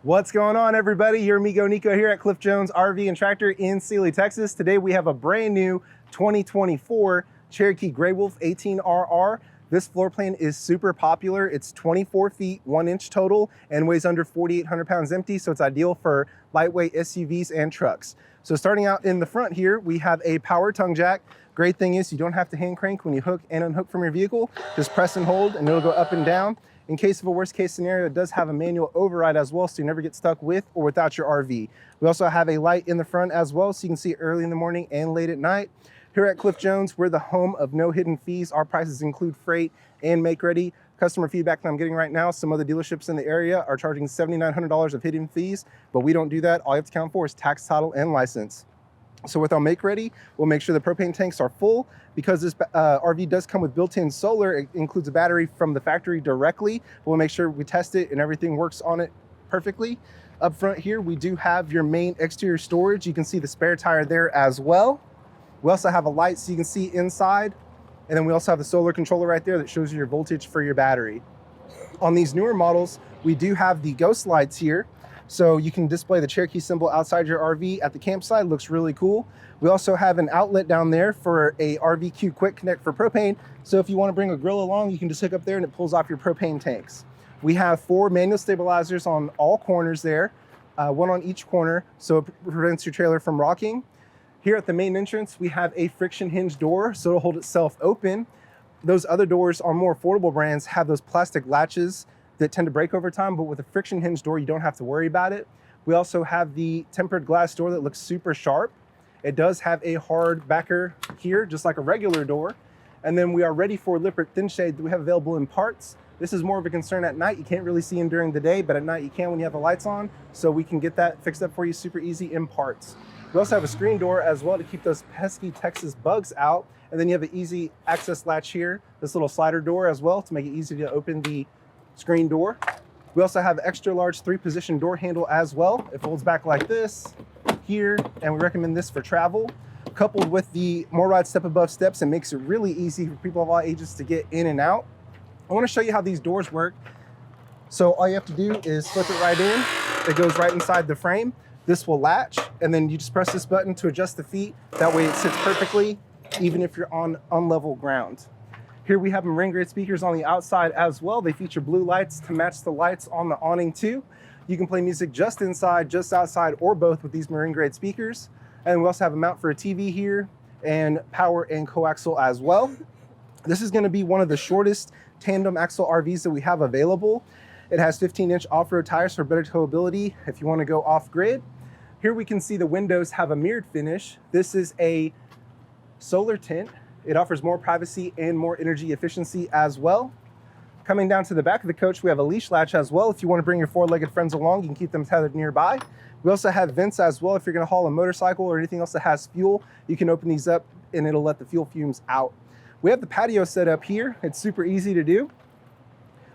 What's going on, everybody? Your amigo Nico here at Cliff Jones RV and Tractor in Sealy, Texas. Today we have a brand new 2024 Cherokee Grey Wolf 18RR. This floor plan is super popular. It's 24 feet, 1 inch total, and weighs under 4,800 pounds empty, so it's ideal for lightweight SUVs and trucks. So starting out in the front here, we have a power tongue jack. Great thing is you don't have to hand crank when you hook and unhook from your vehicle. Just press and hold and it'll go up and down. In case of a worst case scenario, it does have a manual override as well, so you never get stuck with or without your RV. We also have a light in the front as well, so you can see early in the morning and late at night. Here at Cliff Jones, we're the home of no hidden fees. Our prices include freight and make ready. Customer feedback that I'm getting right now, some other dealerships in the area are charging $7,900 of hidden fees, but we don't do that. All you have to count for is tax, title, and license. So with our make ready, we'll make sure the propane tanks are full. Because this RV does come with built-in solar, it includes a battery from the factory directly. We'll make sure we test it and everything works on it perfectly. Up front here, we do have your main exterior storage. You can see the spare tire there as well. We also have a light so you can see inside. And then we also have the solar controller right there that shows you your voltage for your battery. On these newer models, we do have the ghost lights here. So you can display the Cherokee symbol outside your RV at the campsite. Looks really cool. We also have an outlet down there for a RVQ Quick Connect for propane. So if you want to bring a grill along, you can just hook up there and it pulls off your propane tanks. We have 4 manual stabilizers on all corners there, 1 on each corner, so it prevents your trailer from rocking. Here at the main entrance, we have a friction hinge door, so it'll hold itself open. Those other doors on more affordable brands have those plastic latches that tend to break over time, but with a friction hinge door, you don't have to worry about it. We also have the tempered glass door that looks super sharp. It does have a hard backer here, just like a regular door. And then we are ready for Lippert thin shade that we have available in parts. This is more of a concern at night. You can't really see them during the day, but at night you can when you have the lights on. So we can get that fixed up for you super easy in parts. We also have a screen door as well to keep those pesky Texas bugs out. And then you have an easy access latch here, this little slider door as well to make it easy to open the screen door. We also have extra large 3-position door handle as well. It folds back like this here, and we recommend this for travel. Coupled with the more ride step above steps, it makes it really easy for people of all ages to get in and out. I want to show you how these doors work. So all you have to do is flip it right in. It goes right inside the frame. This will latch, and then you just press this button to adjust the feet. That way it sits perfectly, even if you're on unlevel ground. Here we have marine grade speakers on the outside as well. They feature blue lights to match the lights on the awning too. You can play music just inside, just outside, or both with these marine grade speakers. And we also have a mount for a TV here and power and coaxial as well. This is going to be one of the shortest tandem axle RVs that we have available. It has 15-inch off-road tires for better towability if you want to go off-grid. Here we can see the windows have a mirrored finish. This is a solar tint. It offers more privacy and more energy efficiency as well. Coming down to the back of the coach, we have a leash latch as well. If you want to bring your 4-legged friends along, you can keep them tethered nearby. We also have vents as well. If you're going to haul a motorcycle or anything else that has fuel, you can open these up and it'll let the fuel fumes out. We have the patio set up here. It's super easy to do.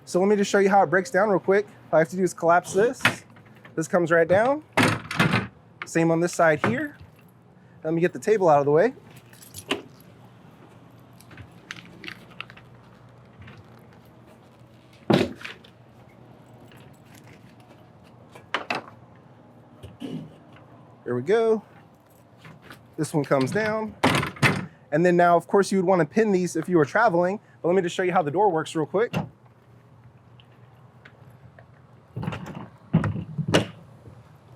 So let me just show you how it breaks down real quick. All I have to do is collapse this. This comes right down. Same on this side here. Let me get the table out of the way. There we go. This one comes down. And then now, of course, you would want to pin these if you were traveling, but let me just show you how the door works real quick.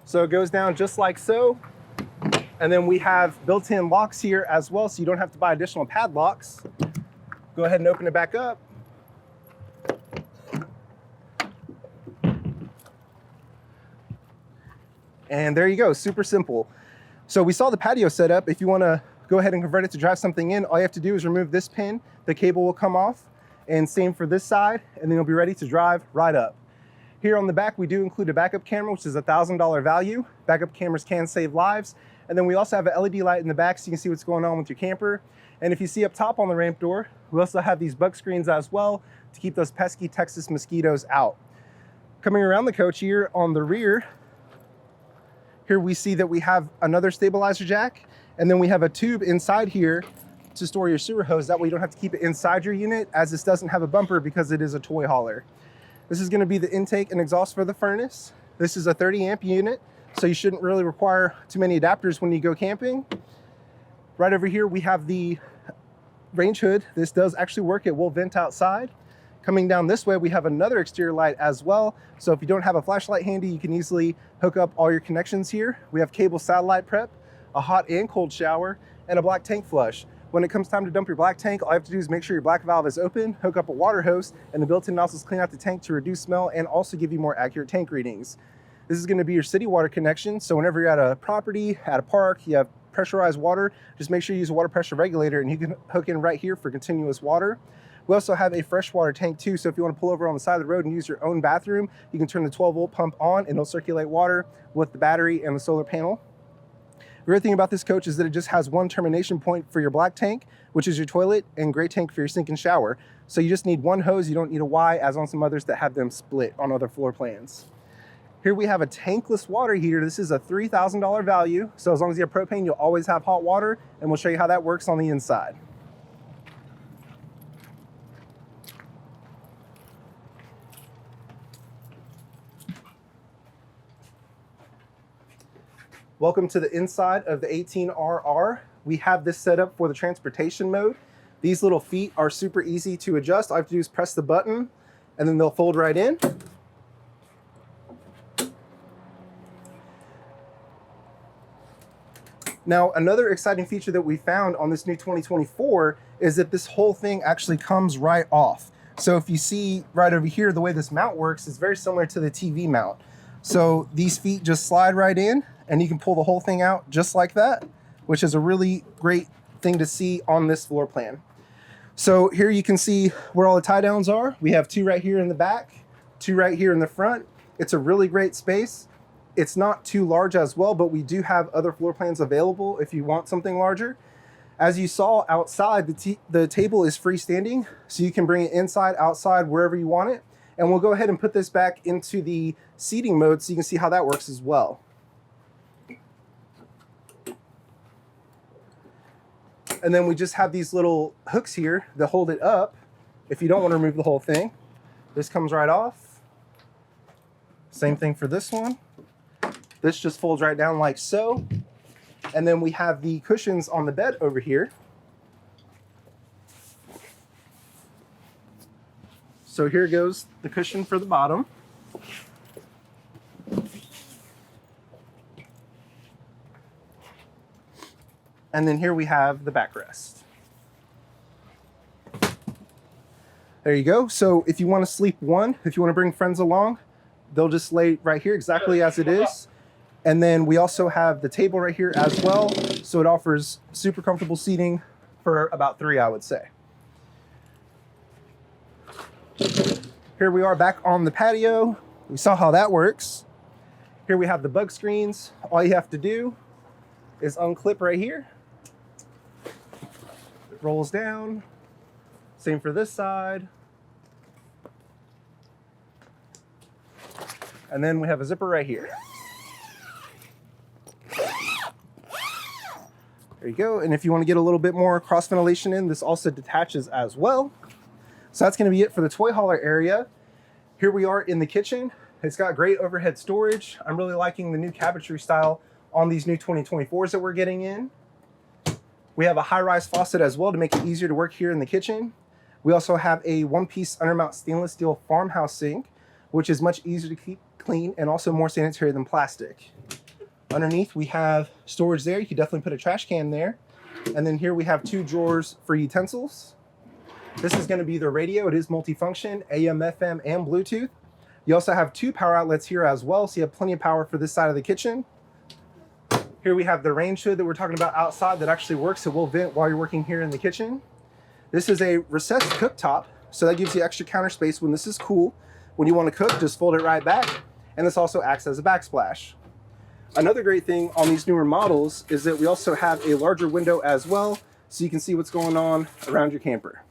So it goes down just like so. And then we have built-in locks here as well, so you don't have to buy additional padlocks. Go ahead and open it back up. And there you go, super simple. So we saw the patio set up. If you want to go ahead and convert it to drive something in, all you have to do is remove this pin. The cable will come off, and same for this side, and then you'll be ready to drive right up. Here on the back, we do include a backup camera, which is a $1,000 value. Backup cameras can save lives. And then we also have an LED light in the back so you can see what's going on with your camper. And if you see up top on the ramp door, we also have these bug screens as well to keep those pesky Texas mosquitoes out. Coming around the coach here on the rear, here we see that we have another stabilizer jack, and then we have a tube inside here to store your sewer hose. That way you don't have to keep it inside your unit, as this doesn't have a bumper because it is a toy hauler. This is going to be the intake and exhaust for the furnace. This is a 30 amp unit, so you shouldn't really require too many adapters when you go camping. Right over here, we have the range hood. This does actually work. It will vent outside. Coming down this way, we have another exterior light as well. So if you don't have a flashlight handy, you can easily hook up all your connections here. We have cable satellite prep, a hot and cold shower, and a black tank flush. When it comes time to dump your black tank, all you have to do is make sure your black valve is open, hook up a water hose, and the built-in nozzles clean out the tank to reduce smell and also give you more accurate tank readings. This is going to be your city water connection. So whenever you're at a property, at a park, you have pressurized water, just make sure you use a water pressure regulator, and you can hook in right here for continuous water. We also have a freshwater tank too, so if you want to pull over on the side of the road and use your own bathroom, you can turn the 12-volt pump on and it'll circulate water with the battery and the solar panel. The great thing about this coach is that it just has one termination point for your black tank, which is your toilet, and gray tank for your sink and shower. So you just need one hose, you don't need a Y, as on some others that have them split on other floor plans. Here we have a tankless water heater. This is a $3,000 value, so as long as you have propane, you'll always have hot water, and we'll show you how that works on the inside. Welcome to the inside of the 18RR. We have this set up for the transportation mode. These little feet are super easy to adjust. All I have to do is press the button and then they'll fold right in. Now, another exciting feature that we found on this new 2024 is that this whole thing actually comes right off. So if you see right over here, the way this mount works is very similar to the TV mount. So these feet just slide right in and you can pull the whole thing out just like that, which is a really great thing to see on this floor plan. So here you can see where all the tie downs are. We have two right here in the back, two right here in the front. It's a really great space. It's not too large as well, but we do have other floor plans available if you want something larger. As you saw outside, the table is freestanding, so you can bring it inside, outside, wherever you want it. And we'll go ahead and put this back into the seating mode so you can see how that works as well. And then we just have these little hooks here that hold it up. If you don't want to remove the whole thing, this comes right off. Same thing for this one. This just folds right down like so. And then we have the cushions on the bed over here. So here goes the cushion for the bottom. And then here we have the backrest. There you go. So if you want to sleep one, if you want to bring friends along, they'll just lay right here exactly as it is. And then we also have the table right here as well. So it offers super comfortable seating for about 3, I would say. Here we are back on the patio. We saw how that works. Here we have the bug screens. All you have to do is unclip right here. It rolls down. Same for this side. And then we have a zipper right here. There you go. And if you want to get a little bit more cross ventilation in, this also detaches as well. So that's going to be it for the toy hauler area. Here we are in the kitchen. It's got great overhead storage. I'm really liking the new cabinetry style on these new 2024s that we're getting in. We have a high-rise faucet as well to make it easier to work here in the kitchen. We also have a one-piece undermount stainless steel farmhouse sink, which is much easier to keep clean and also more sanitary than plastic. Underneath we have storage there. You could definitely put a trash can there. And then here we have 2 drawers for utensils. This is going to be the radio. It is multifunction, AM, FM, and Bluetooth. You also have 2 power outlets here as well, so you have plenty of power for this side of the kitchen. Here we have the range hood that we're talking about outside that actually works. It will vent while you're working here in the kitchen. This is a recessed cooktop, so that gives you extra counter space when this is cool. When you want to cook, just fold it right back. And this also acts as a backsplash. Another great thing on these newer models is that we also have a larger window as well, so you can see what's going on around your camper.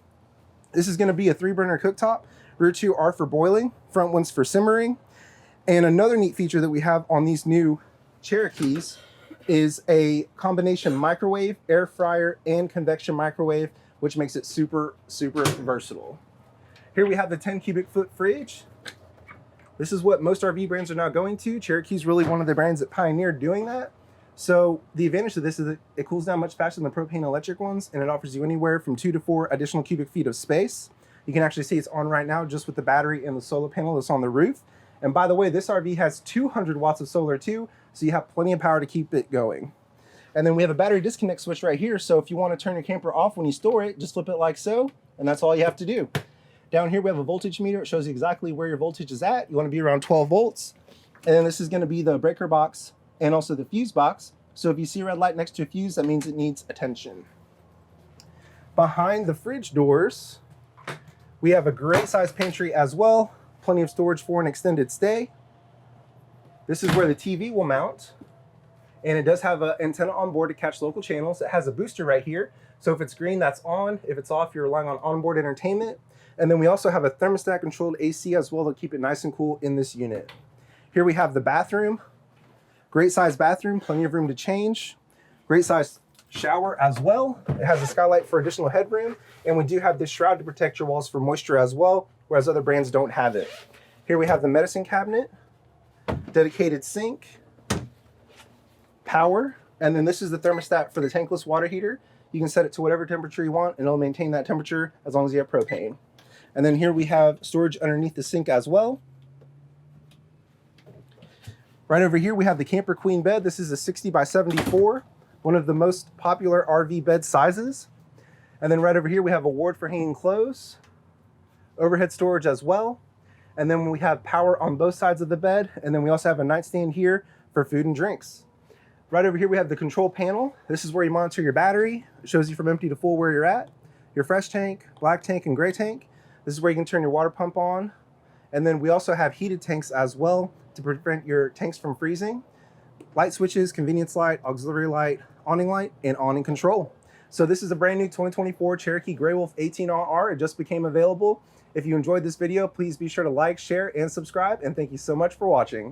This is going to be a 3-burner cooktop. Rear 2 are for boiling, front one's for simmering. And another neat feature that we have on these new Cherokees is a combination microwave, air fryer, and convection microwave, which makes it super, super versatile. Here we have the 10 cubic foot fridge. This is what most RV brands are now going to. Cherokee's really one of the brands that pioneered doing that. So the advantage of this is that it cools down much faster than the propane electric ones, and it offers you anywhere from 2 to 4 additional cubic feet of space. You can actually see it's on right now just with the battery and the solar panel that's on the roof. And by the way, this RV has 200 watts of solar too, so you have plenty of power to keep it going. And then we have a battery disconnect switch right here, so if you want to turn your camper off when you store it, just flip it like so, and that's all you have to do. Down here we have a voltage meter. It shows you exactly where your voltage is at. You want to be around 12 volts. And then this is going to be the breaker box and also the fuse box. So if you see a red light next to a fuse, that means it needs attention. Behind the fridge doors, we have a great size pantry as well. Plenty of storage for an extended stay. This is where the TV will mount. And it does have an antenna on board to catch local channels. It has a booster right here. So if it's green, that's on. If it's off, you're relying on onboard entertainment. And then we also have a thermostat controlled AC as well to keep it nice and cool in this unit. Here we have the bathroom. Great size bathroom, plenty of room to change. Great size shower as well. It has a skylight for additional headroom. And we do have this shroud to protect your walls from moisture as well, whereas other brands don't have it. Here we have the medicine cabinet, dedicated sink, power, and then this is the thermostat for the tankless water heater. You can set it to whatever temperature you want and it'll maintain that temperature as long as you have propane. And then here we have storage underneath the sink as well. Right over here we have the Camper Queen bed. This is a 60 by 74, one of the most popular RV bed sizes. And then right over here we have a ward for hanging clothes, overhead storage as well. And then we have power on both sides of the bed. And then we also have a nightstand here for food and drinks. Right over here we have the control panel. This is where you monitor your battery. It shows you from empty to full where you're at. Your fresh tank, black tank, and gray tank. This is where you can turn your water pump on. And then we also have heated tanks as well to prevent your tanks from freezing. Light switches, convenience light, auxiliary light, awning light, and awning control. So this is a brand new 2024 Cherokee Grey Wolf 18RR. It just became available. If you enjoyed this video, please be sure to like, share, and subscribe. And thank you so much for watching.